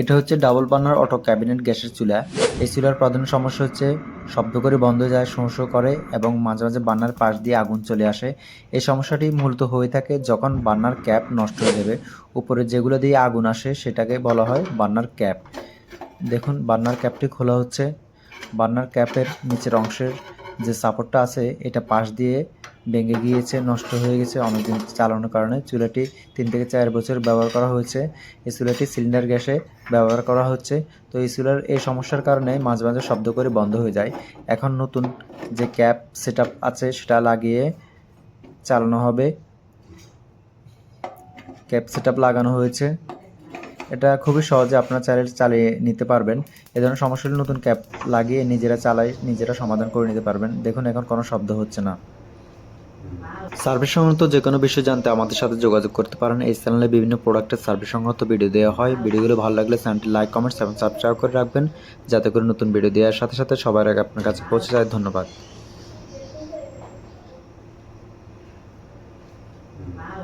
এটা হচ্ছে double burner auto cabinet গ্যাসের চুলা। এই চুলার প্রধান সমস্যা হচ্ছে শব্দ করে বন্ধ হয়ে যায়, শোঁ শোঁ করে এবং মাঝে মাঝে বার্নার পাশ দিয়ে আগুন চলে আসে। এই সমস্যাটি মূলত হয়ে থাকে যখন বার্নার ক্যাপ নষ্ট হয়ে যাবে। উপরে যেগুলো দিয়ে আগুন আসে সেটাকে বলা হয় বার্নার ক্যাপ। দেখুন বার্নার ক্যাপটি খোলা হচ্ছে। বার্নার ক্যাপের নিচের অংশের যে সাপোর্টটা আছে এটা পাশ দিয়ে ভেঙে গিয়েছে, নষ্ট হয়ে গেছে অনেকদিন চালানোর কারণে। চুলাটি 3 থেকে 4 বছর ব্যবহার করা হয়েছে। এই চুলাটি সিলিন্ডার গ্যাসে ব্যবহার করা হচ্ছে। তো এই চুলার এই সমস্যার কারণে মাঝে মাঝে শব্দ করে বন্ধ হয়ে যায়। এখন নতুন যে ক্যাপ সেটআপ আছে সেটা লাগিয়ে চালানো হবে। ক্যাপ সেটআপ লাগানো হয়েছে। এটা খুবই সহজে আপনারা চালিয়ে নিতে পারবেন। এ ধরনের সমস্যাগুলো নতুন ক্যাপ লাগিয়ে নিজেরা সমাধান করে নিতে পারবেন। দেখুন এখন কোনো শব্দ হচ্ছে না। সার্ভিস সংক্রান্ত যে কোনো বিষয় জানতে আমাদের সাথে যোগাযোগ করতে পারেন। এই চ্যানেলে বিভিন্ন প্রোডাক্টের সার্ভিস সংক্রান্ত ভিডিও দেওয়া হয়। ভিডিওগুলো ভালো লাগলে চ্যানেলটি লাইক, কমেন্টস এবং সাবস্ক্রাইব করে রাখবেন, যাতে করে নতুন ভিডিও দেওয়ার সাথে সাথে সবার আগে আপনার কাছে পৌঁছে যায়। ধন্যবাদ।